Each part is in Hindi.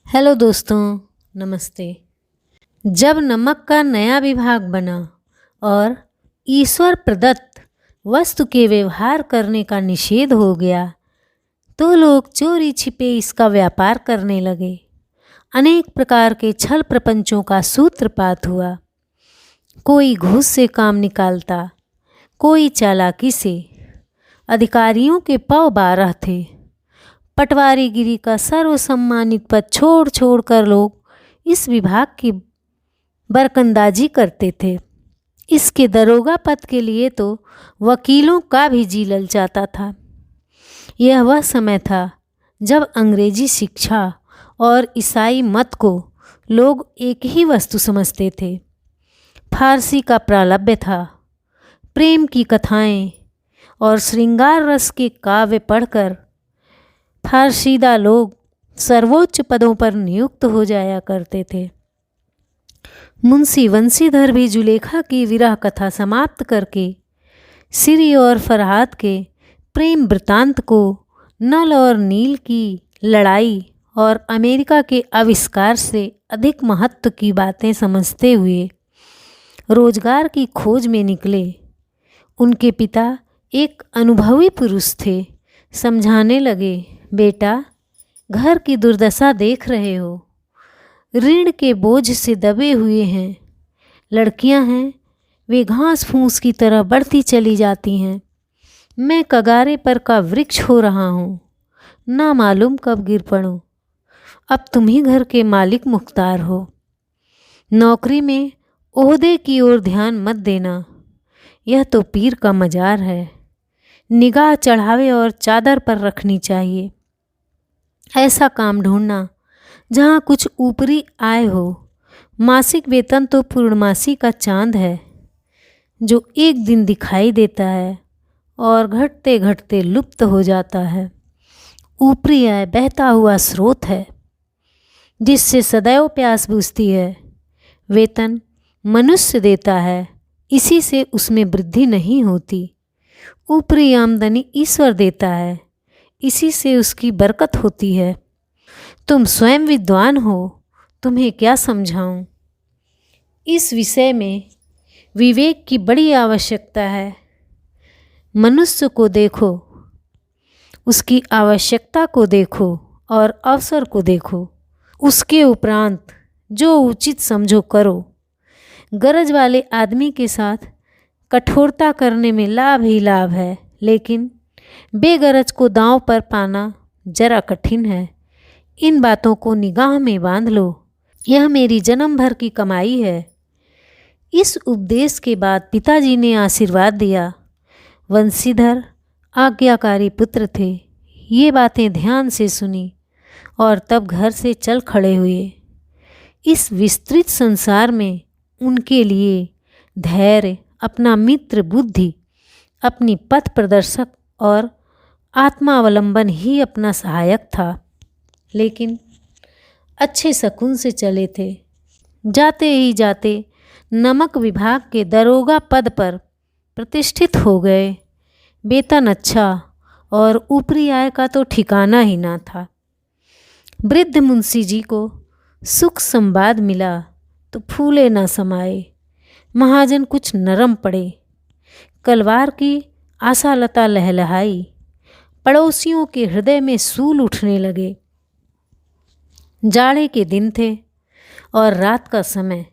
हेलो दोस्तों, नमस्ते। जब नमक का नया विभाग बना और ईश्वर प्रदत्त वस्तु के व्यवहार करने का निषेध हो गया तो लोग चोरी छिपे इसका व्यापार करने लगे। अनेक प्रकार के छल प्रपंचों का सूत्रपात हुआ। कोई घूस से काम निकालता, कोई चालाकी से। अधिकारियों के पौ 12 थे। पटवारीगिरी का सर्वसम्मानित पद छोड़ छोड़ कर लोग इस विभाग की बरकंदाजी करते थे। इसके दरोगा पद के लिए तो वकीलों का भी जी ललचाता था। यह वह समय था जब अंग्रेजी शिक्षा और ईसाई मत को लोग एक ही वस्तु समझते थे। फारसी का प्रालब्य था। प्रेम की कथाएं और श्रृंगार रस के काव्य पढ़कर फारसीदा लोग सर्वोच्च पदों पर नियुक्त हो जाया करते थे। मुंशी वंशीधर भी जुलेखा की विरह कथा समाप्त करके सिरी और फरहाद के प्रेम वृतांत को, नल और नील की लड़ाई और अमेरिका के आविष्कार से अधिक महत्व की बातें समझते हुए रोजगार की खोज में निकले। उनके पिता एक अनुभवी पुरुष थे। समझाने लगे, बेटा, घर की दुर्दशा देख रहे हो, ऋण के बोझ से दबे हुए हैं। लड़कियां हैं, वे घास फूस की तरह बढ़ती चली जाती हैं। मैं कगारे पर का वृक्ष हो रहा हूँ, ना मालूम कब गिर पड़ूं। अब तुम ही घर के मालिक मुख्तार हो। नौकरी में ओहदे की ओर ध्यान मत देना, यह तो पीर का मजार है। निगाह चढ़ावे और चादर पर रखनी चाहिए। ऐसा काम ढूंढना जहाँ कुछ ऊपरी आय हो। मासिक वेतन तो पूर्णमासी का चांद है, जो एक दिन दिखाई देता है और घटते घटते लुप्त हो जाता है। ऊपरी आय बहता हुआ स्रोत है, जिससे सदैव प्यास बुझती है। वेतन मनुष्य देता है, इसी से उसमें वृद्धि नहीं होती। ऊपरी आमदनी ईश्वर देता है, इसी से उसकी बरकत होती है। तुम स्वयं विद्वान हो, तुम्हें क्या समझाऊं। इस विषय में विवेक की बड़ी आवश्यकता है। मनुष्य को देखो, उसकी आवश्यकता को देखो और अवसर को देखो। उसके उपरांत जो उचित समझो करो। गरज वाले आदमी के साथ कठोरता करने में लाभ ही लाभ है, लेकिन बेगरज को दांव पर पाना जरा कठिन है। इन बातों को निगाह में बांध लो, यह मेरी जन्म भर की कमाई है। इस उपदेश के बाद पिताजी ने आशीर्वाद दिया। वंशीधर आज्ञाकारी पुत्र थे। ये बातें ध्यान से सुनी और तब घर से चल खड़े हुए। इस विस्तृत संसार में उनके लिए धैर्य, अपना मित्र बुद्धि, अपनी पथ प्रदर्शक और आत्मावलंबन ही अपना सहायक था। लेकिन अच्छे शकुन से चले थे। जाते ही जाते नमक विभाग के दरोगा पद पर प्रतिष्ठित हो गए। वेतन अच्छा और ऊपरी आय का तो ठिकाना ही ना था। वृद्ध मुंशी जी को सुख संवाद मिला तो फूले ना समाये। महाजन कुछ नरम पड़े। कलवार की आशालता लहलहाई। पड़ोसियों के हृदय में सूल उठने लगे। जाड़े के दिन थे और रात का समय।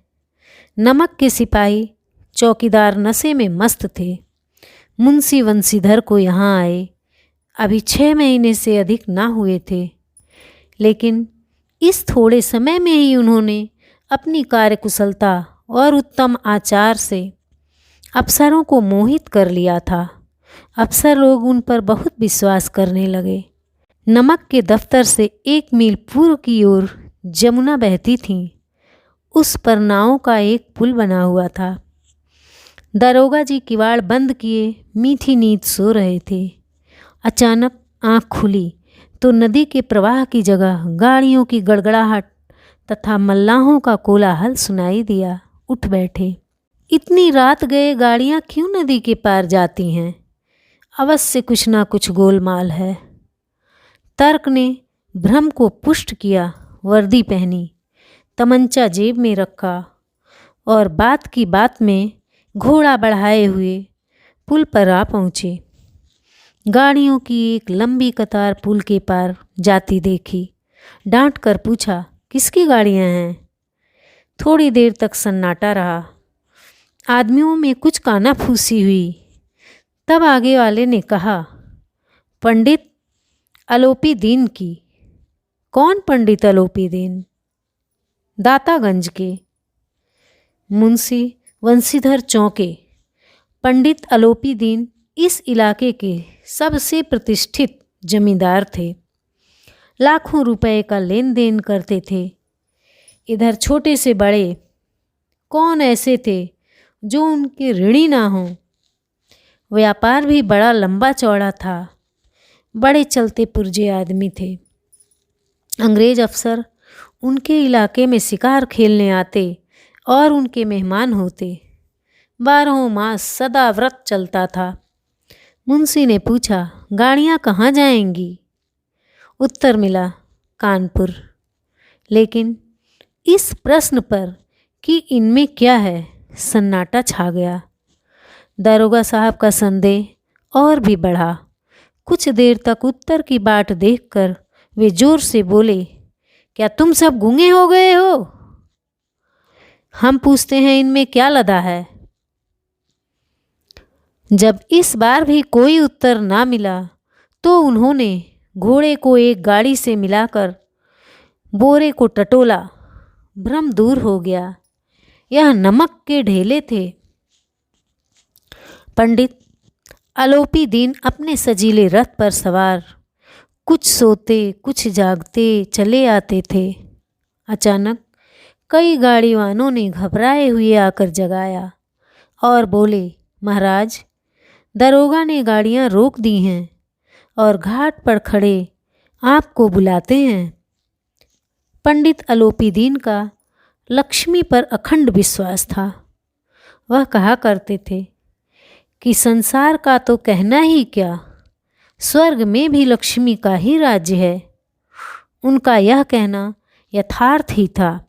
नमक के सिपाही चौकीदार नशे में मस्त थे। मुंशी वंशीधर को यहाँ आए अभी 6 महीने से अधिक ना हुए थे, लेकिन इस थोड़े समय में ही उन्होंने अपनी कार्यकुशलता और उत्तम आचार से अफसरों को मोहित कर लिया था। अफसर लोग उन पर बहुत विश्वास करने लगे। नमक के दफ्तर से 1 मील पूर्व की ओर जमुना बहती थी। उस पर नावों का एक पुल बना हुआ था। दरोगा जी किवाड़ बंद किए मीठी नींद सो रहे थे। अचानक आँख खुली तो नदी के प्रवाह की जगह गाड़ियों की गड़गड़ाहट तथा मल्लाहों का कोलाहल सुनाई दिया। उठ बैठे। इतनी रात गए गाड़ियाँ क्यों नदी के पार जाती हैं? अवश्य कुछ ना कुछ गोलमाल है। तर्क ने भ्रम को पुष्ट किया। वर्दी पहनी, तमंचा जेब में रखा और बात की बात में घोड़ा बढ़ाए हुए पुल पर आ पहुँचे। गाड़ियों की एक लंबी कतार पुल के पार जाती देखी। डांट कर पूछा, किसकी गाड़ियाँ हैं? थोड़ी देर तक सन्नाटा रहा। आदमियों में कुछ कानाफूसी हुई। तब आगे वाले ने कहा, पंडित अलोपी दीन की। कौन पंडित अलोपी दीन? दातागंज के। मुंशी वंशीधर चौंके। पंडित अलोपी दीन इस इलाके के सबसे प्रतिष्ठित जमींदार थे। लाखों रुपए का लेन देन करते थे। इधर छोटे से बड़े कौन ऐसे थे जो उनके ऋणी ना हों। व्यापार भी बड़ा लंबा चौड़ा था। बड़े चलते पुर्जे आदमी थे। अंग्रेज अफसर उनके इलाके में शिकार खेलने आते और उनके मेहमान होते। 12 मास सदा व्रत चलता था। मुंशी ने पूछा, गाड़ियाँ कहाँ जाएंगी? उत्तर मिला, कानपुर। लेकिन इस प्रश्न पर कि इनमें क्या है, सन्नाटा छा गया। दरोगा साहब का संदेह और भी बढ़ा। कुछ देर तक उत्तर की बाट देखकर वे जोर से बोले, क्या तुम सब गूंगे हो गए हो? हम पूछते हैं इनमें क्या लदा है? जब इस बार भी कोई उत्तर ना मिला तो उन्होंने घोड़े को एक गाड़ी से मिलाकर बोरे को टटोला। भ्रम दूर हो गया। यह नमक के ढेले थे। पंडित अलोपी दीन अपने सजीले रथ पर सवार कुछ सोते कुछ जागते चले आते थे। अचानक कई गाड़ीवानों ने घबराए हुए आकर जगाया और बोले, महाराज, दरोगा ने गाड़ियाँ रोक दी हैं और घाट पर खड़े आपको बुलाते हैं। पंडित अलोपी दीन का लक्ष्मी पर अखंड विश्वास था। वह कहा करते थे कि संसार का तो कहना ही क्या, स्वर्ग में भी लक्ष्मी का ही राज्य है। उनका यह कहना यथार्थ ही था।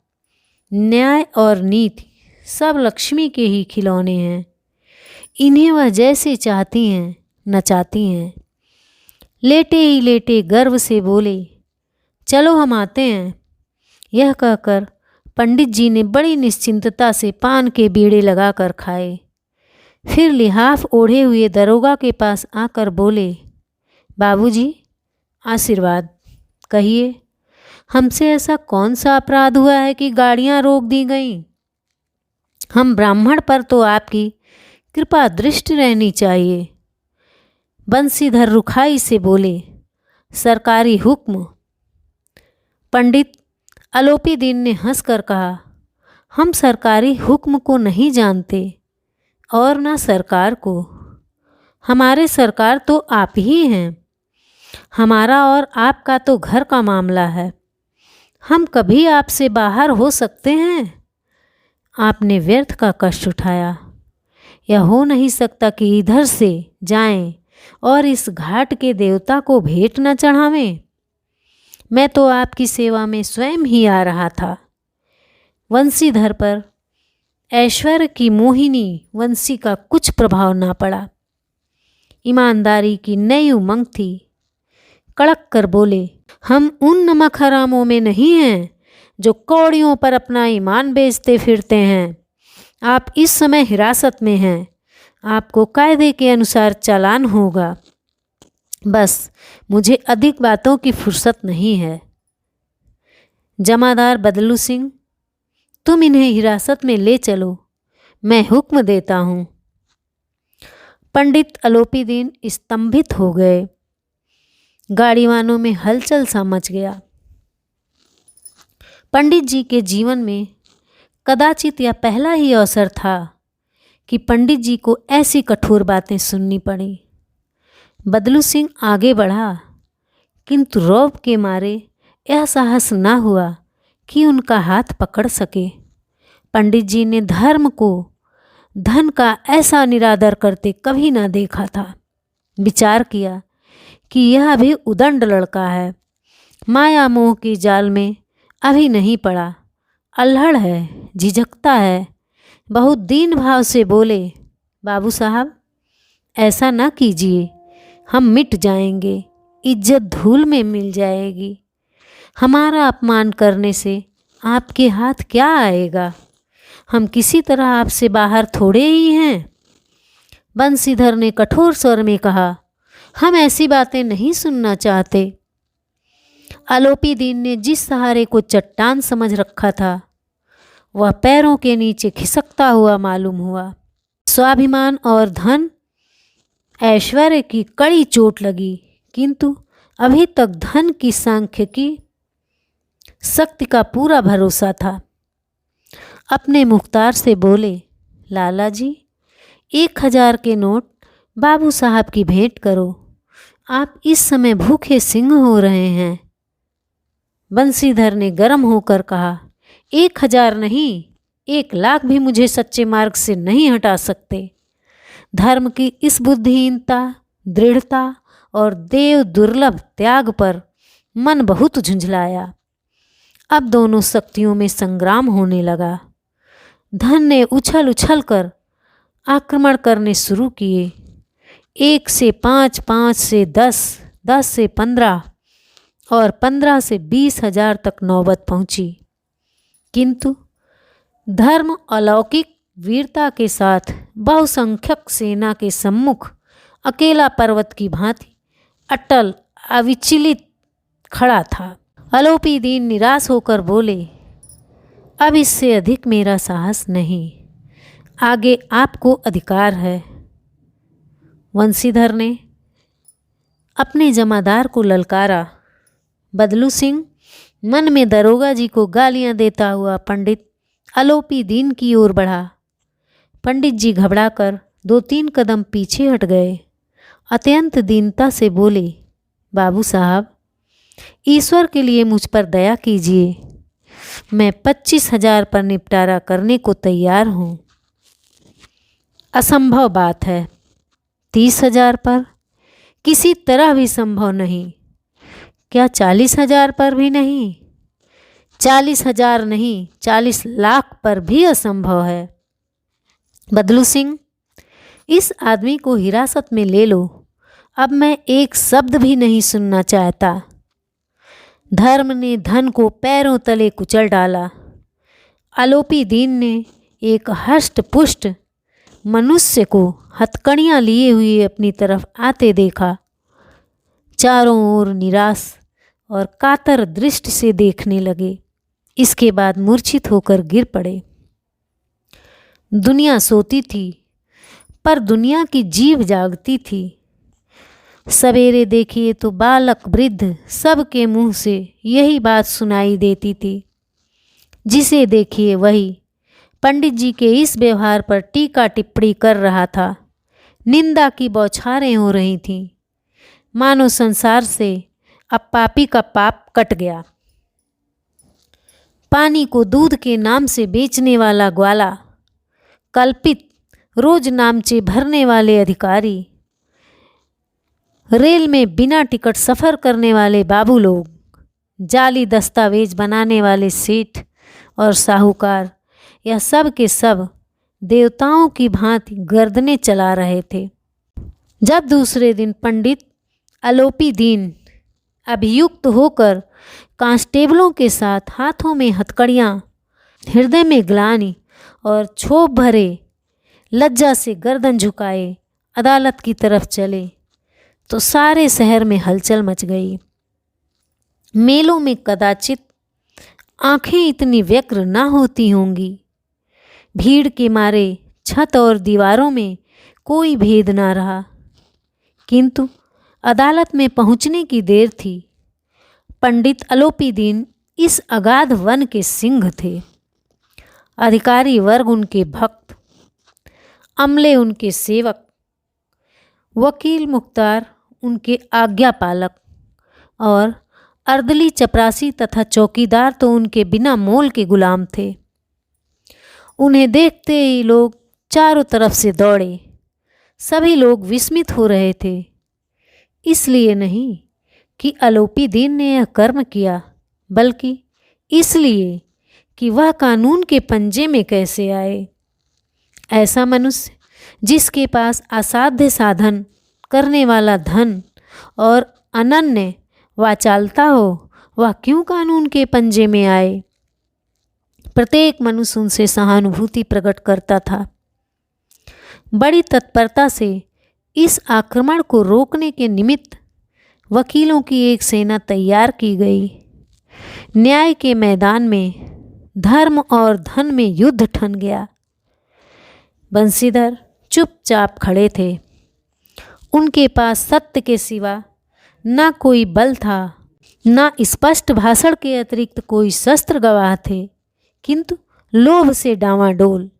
न्याय और नीति सब लक्ष्मी के ही खिलौने हैं। इन्हें वह जैसे चाहती हैं नचाती हैं। लेटे ही लेटे गर्व से बोले, चलो हम आते हैं। यह कहकर पंडित जी ने बड़ी निश्चिंतता से पान के बीड़े लगाकर खाए। फिर लिहाफ ओढ़े हुए दरोगा के पास आकर बोले, बाबूजी, आशीर्वाद कहिए, हमसे ऐसा कौन सा अपराध हुआ है कि गाड़ियाँ रोक दी गईं? हम ब्राह्मण पर तो आपकी कृपा दृष्टि रहनी चाहिए। बंसीधर रुखाई से बोले, सरकारी हुक्म। पंडित अलोपी दीन ने हंसकर कहा, हम सरकारी हुक्म को नहीं जानते और ना सरकार को। हमारे सरकार तो आप ही हैं। हमारा और आपका तो घर का मामला है। हम कभी आपसे बाहर हो सकते हैं? आपने व्यर्थ का कष्ट उठाया। यह हो नहीं सकता कि इधर से जाएं और इस घाट के देवता को भेंट न चढ़ावें। मैं तो आपकी सेवा में स्वयं ही आ रहा था। वंशीधर पर ऐश्वर्य की मोहिनी वंशी का कुछ प्रभाव ना पड़ा। ईमानदारी की नई उमंग थी। कड़क कर बोले, हम उन नमक हरामों में नहीं हैं जो कौड़ियों पर अपना ईमान बेचते फिरते हैं। आप इस समय हिरासत में हैं। आपको कायदे के अनुसार चालान होगा। बस मुझे अधिक बातों की फुर्सत नहीं है। जमादार बदलू सिंह, तुम इन्हें हिरासत में ले चलो, मैं हुक्म देता हूँ। पंडित अलोपी दीन स्तंभित हो गए। गाड़ीवानों में हलचल सा मच गया। पंडित जी के जीवन में कदाचित यह पहला ही अवसर था कि पंडित जी को ऐसी कठोर बातें सुननी पड़ी। बदलू सिंह आगे बढ़ा, किंतु रौब के मारे यह साहस न हुआ कि उनका हाथ पकड़ सके। पंडित जी ने धर्म को धन का ऐसा निरादर करते कभी न देखा था। विचार किया कि यह भी उदंड लड़का है। माया मोह के जाल में अभी नहीं पड़ा, अल्हड़ है, झिझकता है। बहुत दीन भाव से बोले, बाबू साहब ऐसा ना कीजिए, हम मिट जाएंगे, इज्जत धूल में मिल जाएगी। हमारा अपमान करने से आपके हाथ क्या आएगा? हम किसी तरह आपसे बाहर थोड़े ही हैं। बंसीधर ने कठोर स्वर में कहा, हम ऐसी बातें नहीं सुनना चाहते। आलोपी दीन ने जिस सहारे को चट्टान समझ रखा था वह पैरों के नीचे खिसकता हुआ मालूम हुआ। स्वाभिमान और धन ऐश्वर्य की कड़ी चोट लगी, किंतु अभी तक धन की सांख्यिकी शक्ति का पूरा भरोसा था। अपने मुख्तार से बोले, लाला जी 1000 के नोट बाबू साहब की भेंट करो, आप इस समय भूखे सिंह हो रहे हैं। बंसीधर ने गर्म होकर कहा, 1000 नहीं, 1,00,000 भी मुझे सच्चे मार्ग से नहीं हटा सकते। धर्म की इस बुद्धिहीनता, दृढ़ता और देव दुर्लभ त्याग पर मन बहुत झुंझलाया। अब दोनों शक्तियों में संग्राम होने लगा। धन ने उछल उछल कर आक्रमण करने शुरू किए। 1 से 5, 5 से 10, 10 से 15 और 15 से 20,000 तक नौबत पहुंची, किंतु धर्म अलौकिक वीरता के साथ बहुसंख्यक सेना के सम्मुख अकेला पर्वत की भांति अटल अविचलित खड़ा था। आलोपी दीन निराश होकर बोले, अब इससे अधिक मेरा साहस नहीं, आगे आपको अधिकार है। वंशीधर ने अपने जमादार को ललकारा। बदलू सिंह मन में दरोगा जी को गालियां देता हुआ पंडित आलोपी दीन की ओर बढ़ा। पंडित जी घबराकर 2-3 कदम पीछे हट गए। अत्यंत दीनता से बोले, बाबू साहब ईश्वर के लिए मुझ पर दया कीजिए, मैं 25,000 पर निपटारा करने को तैयार हूँ। असंभव बात है, 30,000 पर किसी तरह भी संभव नहीं। क्या 40,000 पर भी नहीं? 40,000 नहीं, 40,00,000 पर भी असंभव है। बदलू सिंह इस आदमी को हिरासत में ले लो, अब मैं एक शब्द भी नहीं सुनना चाहता। धर्म ने धन को पैरों तले कुचल डाला। आलोपी दीन ने एक हष्ट पुष्ट मनुष्य को हथकड़ियाँ लिए हुए अपनी तरफ आते देखा। चारों ओर निराश और कातर दृष्टि से देखने लगे। इसके बाद मूर्छित होकर गिर पड़े। दुनिया सोती थी, पर दुनिया की जीभ जागती थी। सवेरे देखिए तो बालक वृद्ध सबके मुंह से यही बात सुनाई देती थी। जिसे देखिए वही पंडित जी के इस व्यवहार पर टीका टिप्पणी कर रहा था। निंदा की बौछारें हो रही थीं। मानो संसार से अब पापी का पाप कट गया। पानी को दूध के नाम से बेचने वाला ग्वाला, कल्पित रोज नामचे भरने वाले अधिकारी, रेल में बिना टिकट सफ़र करने वाले बाबू लोग, जाली दस्तावेज बनाने वाले सेठ और साहूकार, यह सब के सब देवताओं की भांति गर्दनें चला रहे थे। जब दूसरे दिन पंडित आलोपी दीन अभियुक्त होकर कांस्टेबलों के साथ हाथों में हथकड़ियाँ, हृदय में ग्लानि और क्षोभ भरे लज्जा से गर्दन झुकाए अदालत की तरफ चले, तो सारे शहर में हलचल मच गई। मेलों में कदाचित आंखें इतनी व्यग्र न होती होंगी। भीड़ के मारे छत और दीवारों में कोई भेद ना रहा, किंतु अदालत में पहुंचने की देर थी। पंडित आलोपी दीन इस अगाध वन के सिंह थे। अधिकारी वर्ग उनके भक्त, अमले उनके सेवक, वकील मुख्तार उनके आज्ञा पालक और अर्दली चपरासी तथा चौकीदार तो उनके बिना मोल के गुलाम थे। उन्हें देखते ही लोग चारों तरफ से दौड़े। सभी लोग विस्मित हो रहे थे, इसलिए नहीं कि आलोपी दीन ने यह कर्म किया, बल्कि इसलिए कि वह कानून के पंजे में कैसे आए। ऐसा मनुष्य जिसके पास असाध्य साधन करने वाला धन और अनन्य वाचालता हो, वह क्यों कानून के पंजे में आए। प्रत्येक मनुष्य उनसे सहानुभूति प्रकट करता था। बड़ी तत्परता से इस आक्रमण को रोकने के निमित्त वकीलों की एक सेना तैयार की गई। न्याय के मैदान में धर्म और धन में युद्ध ठन गया। बंशीधर चुपचाप खड़े थे। उनके पास सत्य के सिवा न कोई बल था, न स्पष्ट भाषण के अतिरिक्त कोई शस्त्र गवाह थे, किंतु लोभ से डांवाडोल।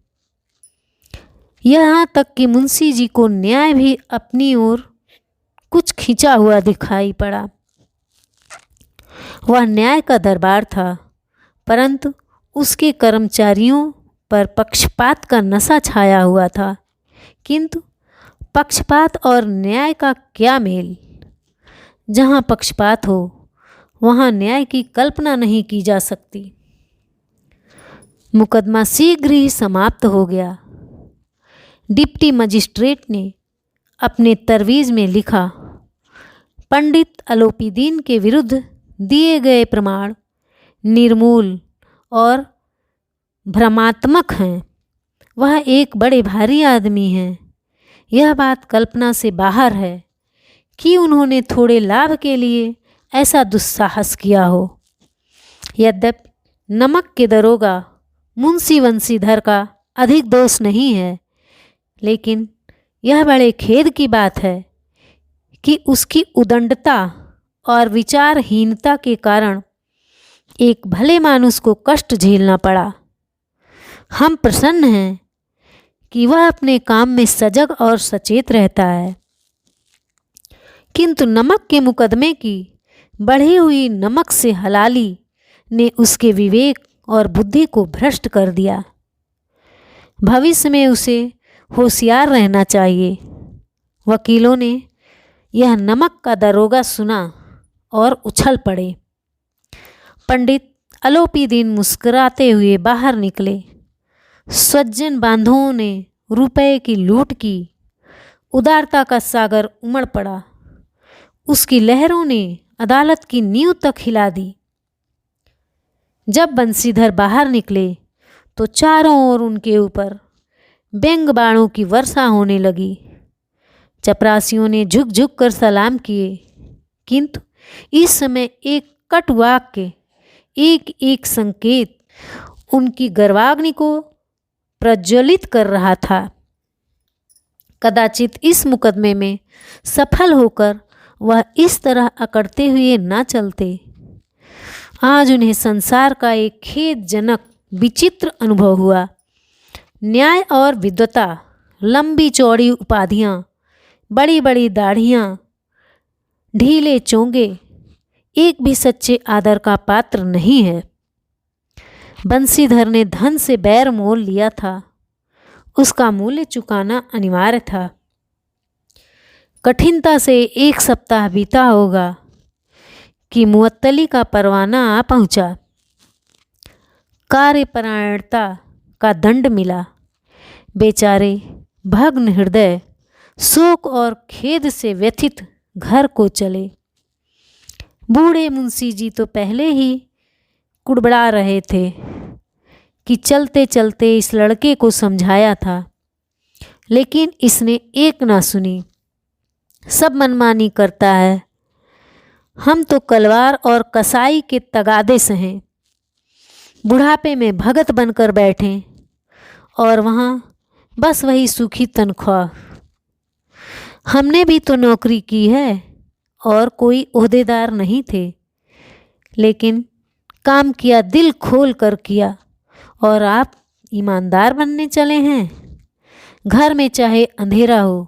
यहाँ तक कि मुंशी जी को न्याय भी अपनी ओर कुछ खिंचा हुआ दिखाई पड़ा। वह न्याय का दरबार था, परंतु उसके कर्मचारियों पर पक्षपात का नशा छाया हुआ था। किंतु पक्षपात और न्याय का क्या मेल। जहाँ पक्षपात हो वहाँ न्याय की कल्पना नहीं की जा सकती। मुकदमा शीघ्र ही समाप्त हो गया। डिप्टी मजिस्ट्रेट ने अपने तरवीज में लिखा, पंडित अलोपीदीन के विरुद्ध दिए गए प्रमाण निर्मूल और भ्रमात्मक हैं। वह एक बड़े भारी आदमी हैं। यह बात कल्पना से बाहर है कि उन्होंने थोड़े लाभ के लिए ऐसा दुस्साहस किया हो। यद्यपि नमक के दरोगा मुंशी वंशीधर का अधिक दोष नहीं है, लेकिन यह बड़े खेद की बात है कि उसकी उदंडता और विचारहीनता के कारण एक भले मानुष को कष्ट झेलना पड़ा। हम प्रसन्न हैं कि वह अपने काम में सजग और सचेत रहता है, किंतु नमक के मुकदमे की बढ़ी हुई नमक से हलाली ने उसके विवेक और बुद्धि को भ्रष्ट कर दिया। भविष्य में उसे होशियार रहना चाहिए। वकीलों ने यह नमक का दरोगा सुना और उछल पड़े। पंडित अलोपीदीन मुस्कुराते हुए बाहर निकले। सज्जन बांधवों ने रुपए की लूट की। उदारता का सागर उमड़ पड़ा। उसकी लहरों ने अदालत की नींव तक हिला दी। जब बंशीधर बाहर निकले तो चारों ओर उनके ऊपर व्यंग बाणों की वर्षा होने लगी। चपरासियों ने झुक झुक कर सलाम किए, किंतु इस समय एक कट वाक्य, एक एक संकेत उनकी गर्वाग्नि को प्रज्वलित कर रहा था। कदाचित इस मुकदमे में सफल होकर वह इस तरह अकड़ते हुए न चलते। आज उन्हें संसार का एक खेदजनक विचित्र अनुभव हुआ। न्याय और विद्वता, लंबी चौड़ी उपाधियाँ, बड़ी बड़ी दाढ़ियाँ, ढीले चोंगे, एक भी सच्चे आदर का पात्र नहीं है। बंशीधर ने धन से बैर मोल लिया था। उसका मूल्य चुकाना अनिवार्य था। कठिनता से एक सप्ताह बीता होगा कि मुअत्तली का परवाना आ पहुंचा। कार्यपरायणता का दंड मिला। बेचारे भग्न हृदय, शोक और खेद से व्यथित घर को चले। बूढ़े मुंशी जी तो पहले ही कुड़बड़ा रहे थे कि चलते चलते इस लड़के को समझाया था, लेकिन इसने एक ना सुनी। सब मनमानी करता है। हम तो कलवार और कसाई के तगादे सहें, बुढ़ापे में भगत बनकर बैठें और वहाँ बस वही सूखी तनख्वाह। हमने भी तो नौकरी की है और कोई ओहदेदार नहीं थे, लेकिन काम किया दिल खोल कर किया। और आप ईमानदार बनने चले हैं। घर में चाहे अंधेरा हो,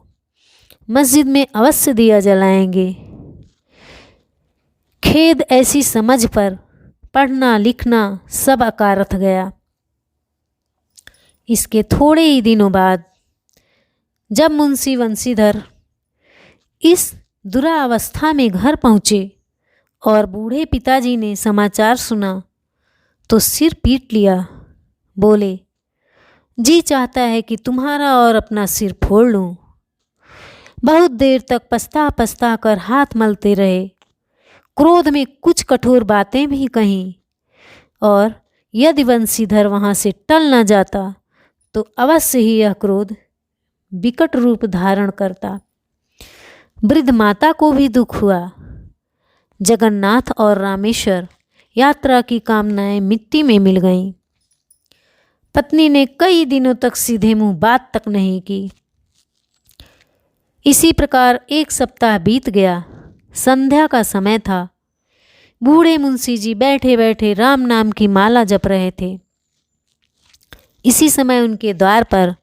मस्जिद में अवश्य दिया जलाएंगे। खेद ऐसी समझ पर पढ़ना लिखना सब अकारथ गया। इसके थोड़े ही दिनों बाद जब मुंशी वंशीधर इस दुरावस्था में घर पहुँचे और बूढ़े पिताजी ने समाचार सुना, तो सिर पीट लिया। बोले, जी चाहता है कि तुम्हारा और अपना सिर फोड़ लूं। बहुत देर तक पछता पछता कर हाथ मलते रहे। क्रोध में कुछ कठोर बातें भी कहीं, और यदि वंशीधर वहां से टल न जाता तो अवश्य ही यह क्रोध विकट रूप धारण करता। वृद्ध माता को भी दुख हुआ। जगन्नाथ और रामेश्वर यात्रा की कामनाएं मिट्टी में मिल गईं। पत्नी ने कई दिनों तक सीधे मुंह बात तक नहीं की। इसी प्रकार एक सप्ताह बीत गया। संध्या का समय था। बूढ़े मुंशी जी बैठे बैठे राम नाम की माला जप रहे थे। इसी समय उनके द्वार पर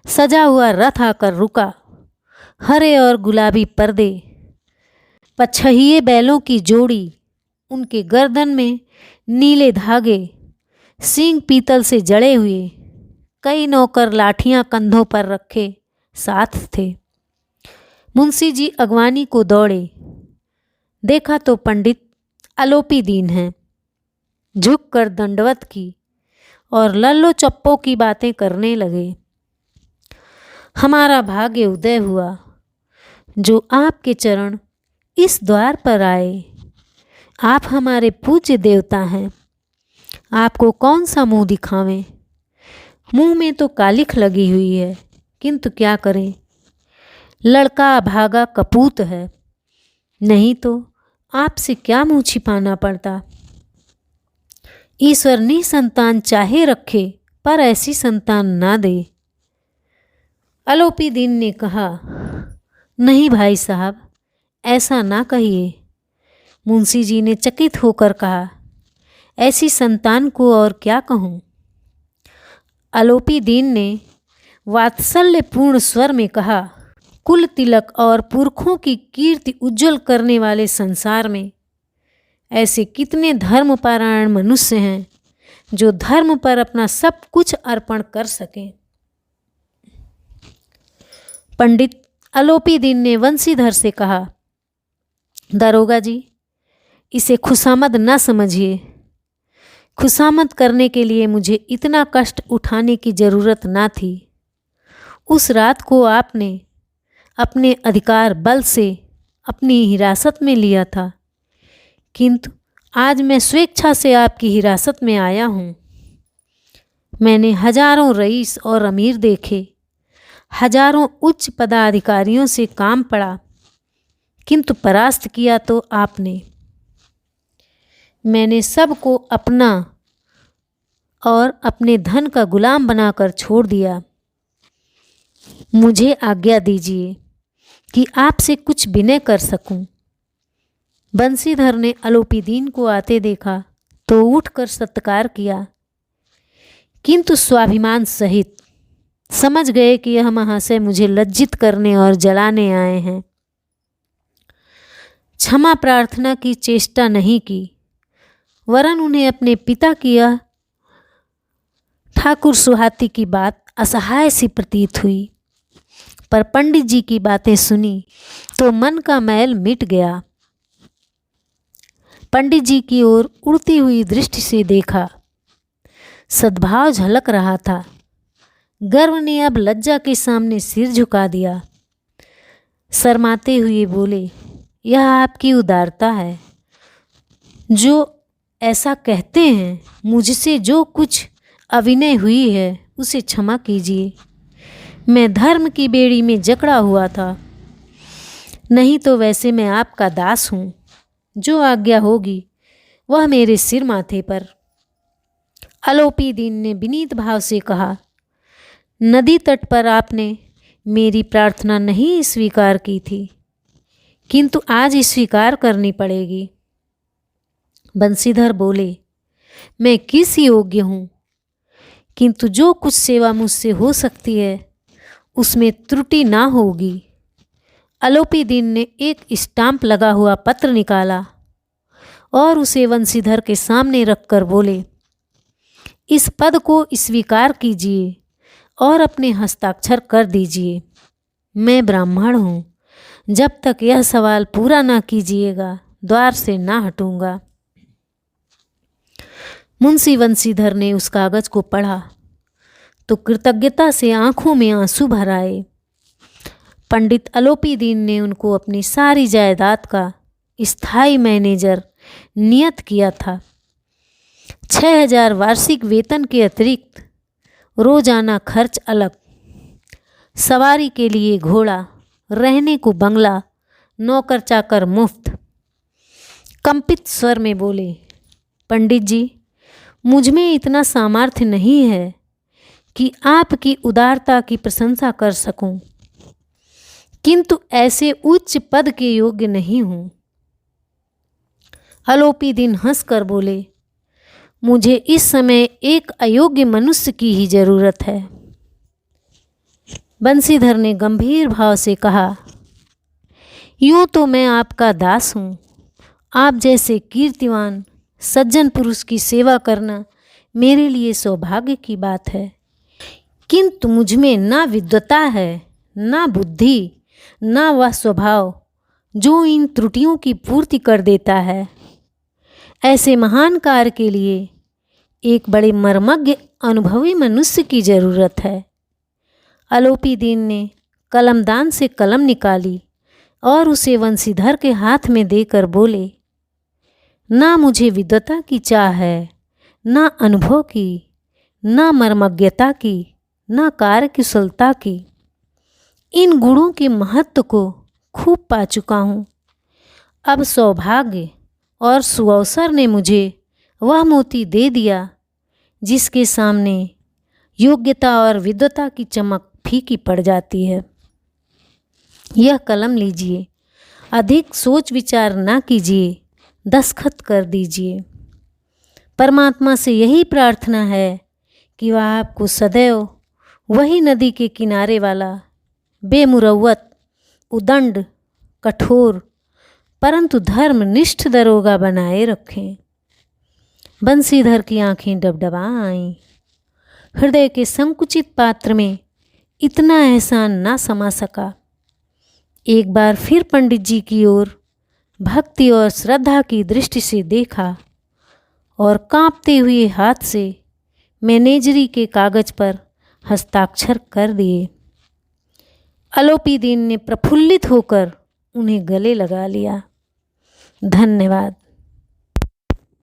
सजा हुआ रथ आकर रुका। हरे और गुलाबी पर्दे, पछहिए बैलों की जोड़ी, उनके गर्दन में नीले धागे, सींग पीतल से जड़े हुए, कई नौकर लाठियां कंधों पर रखे साथ थे। मुंशी जी अगवानी को दौड़े। देखा तो पंडित आलोपी दीन हैं। झुक कर दंडवत की और लल्लो चप्पो की बातें करने लगे। हमारा भाग्य उदय हुआ जो आपके चरण इस द्वार पर आए। आप हमारे पूज्य देवता हैं। आपको कौन सा मुंह दिखावें। मुंह में तो कालिख लगी हुई है, किंतु क्या करें, लड़का भागा कपूत है। नहीं तो आपसे क्या मुंह छिपाना पड़ता। ईश्वर निसंतान चाहे रखे, पर ऐसी संतान ना दे। आलोपी दीन ने कहा, नहीं भाई साहब, ऐसा ना कहिए। मुंशी जी ने चकित होकर कहा, ऐसी संतान को और क्या कहूँ। आलोपी दीन ने वात्सल्यपूर्ण स्वर में कहा, कुल तिलक और पुरखों की कीर्ति उज्जवल करने वाले संसार में ऐसे कितने धर्मपरायण मनुष्य हैं जो धर्म पर अपना सब कुछ अर्पण कर सकें। पंडित आलोपी दीन ने वंशीधर से कहा, दरोगा जी, इसे खुशामद न समझिए। खुशामद करने के लिए मुझे इतना कष्ट उठाने की जरूरत ना थी। उस रात को आपने अपने अधिकार बल से अपनी हिरासत में लिया था, किंतु आज मैं स्वेच्छा से आपकी हिरासत में आया हूँ। मैंने हजारों रईस और अमीर देखे, हजारों उच्च पदाधिकारियों से काम पड़ा, किंतु परास्त किया तो आपने। मैंने सबको अपना और अपने धन का गुलाम बनाकर छोड़ दिया। मुझे आज्ञा दीजिए कि आपसे कुछ विनय कर सकूं। बंशीधर ने आलोपी दीन को आते देखा तो उठकर सत्कार किया, किंतु स्वाभिमान सहित। समझ गए कि यह महाशय मुझे लज्जित करने और जलाने आए हैं। क्षमा प्रार्थना की चेष्टा नहीं की, वरन उन्हें अपने पिता की यह ठाकुर सुहाती की बात असहाय सी प्रतीत हुई। पर पंडित जी की बातें सुनी तो मन का मैल मिट गया। पंडित जी की ओर उड़ती हुई दृष्टि से देखा। सद्भाव झलक रहा था। गर्व ने अब लज्जा के सामने सिर झुका दिया। शर्माते हुए बोले, यह आपकी उदारता है जो ऐसा कहते हैं। मुझसे जो कुछ अविनय हुई है उसे क्षमा कीजिए। मैं धर्म की बेड़ी में जकड़ा हुआ था, नहीं तो वैसे मैं आपका दास हूँ। जो आज्ञा होगी वह मेरे सिर माथे पर। आलोपी दीन ने विनीत भाव से कहा, नदी तट पर आपने मेरी प्रार्थना नहीं स्वीकार की थी, किंतु आज स्वीकार करनी पड़ेगी। बंशीधर बोले, मैं किस योग्य हूँ, किंतु जो कुछ सेवा मुझसे हो सकती है उसमें त्रुटि ना होगी। आलोपी दीन ने एक स्टाम्प लगा हुआ पत्र निकाला और उसे वंशीधर के सामने रखकर बोले, इस पद को स्वीकार कीजिए और अपने हस्ताक्षर कर दीजिए। मैं ब्राह्मण हूँ। जब तक यह सवाल पूरा ना कीजिएगा द्वार से ना हटूंगा। मुंशी बंसीधर ने उस कागज को पढ़ा तो कृतज्ञता से आंखों में आंसू भर आए। पंडित अलोपीदीन ने उनको अपनी सारी जायदाद का स्थायी मैनेजर नियत किया था। 6,000 वार्षिक वेतन के अतिरिक्त रोजाना खर्च अलग, सवारी के लिए घोड़ा, रहने को बंगला, नौकर चाकर मुफ्त। कंपित स्वर में बोले, पंडित जी, मुझ में इतना सामर्थ्य नहीं है कि आपकी उदारता की प्रशंसा कर सकूं, किंतु ऐसे उच्च पद के योग्य नहीं हूं। अलोपीदीन हंसकर बोले, मुझे इस समय एक अयोग्य मनुष्य की ही जरूरत है। बंसीधर ने गंभीर भाव से कहा, यूं तो मैं आपका दास हूं। आप जैसे कीर्तिवान सज्जन पुरुष की सेवा करना मेरे लिए सौभाग्य की बात है, किंतु मुझ में ना विद्वता है, ना बुद्धि, ना वह स्वभाव जो इन त्रुटियों की पूर्ति कर देता है। ऐसे महान कार्य के लिए एक बड़े मर्मज्ञ अनुभवी मनुष्य की जरूरत है। अलोपीदीन ने कलमदान से कलम निकाली और उसे बंसीधर के हाथ में देकर बोले, ना मुझे विद्वता की चाह है, ना अनुभव की, ना मर्मज्ञता की, ना कार्यकुशलता की। इन गुणों के महत्व को खूब पा चुका हूँ। अब सौभाग्य और सुअवसर ने मुझे वह मोती दे दिया जिसके सामने योग्यता और विद्वता की चमक फीकी पड़ जाती है। यह कलम लीजिए, अधिक सोच विचार ना कीजिए, दस्तखत कर दीजिए। परमात्मा से यही प्रार्थना है कि वह आपको सदैव वही नदी के किनारे वाला बेमुरव्वत, उदंड, कठोर परंतु धर्मनिष्ठ दरोगा बनाए रखें। बंसीधर की आंखें डबडबा आईं। हृदय के संकुचित पात्र में इतना एहसान ना समा सका। एक बार फिर पंडित जी की ओर भक्ति और श्रद्धा की दृष्टि से देखा और कांपते हुए हाथ से मैनेजरी के कागज पर हस्ताक्षर कर दिए। अलोपीदीन ने प्रफुल्लित होकर उन्हें गले लगा लिया। धन्यवाद।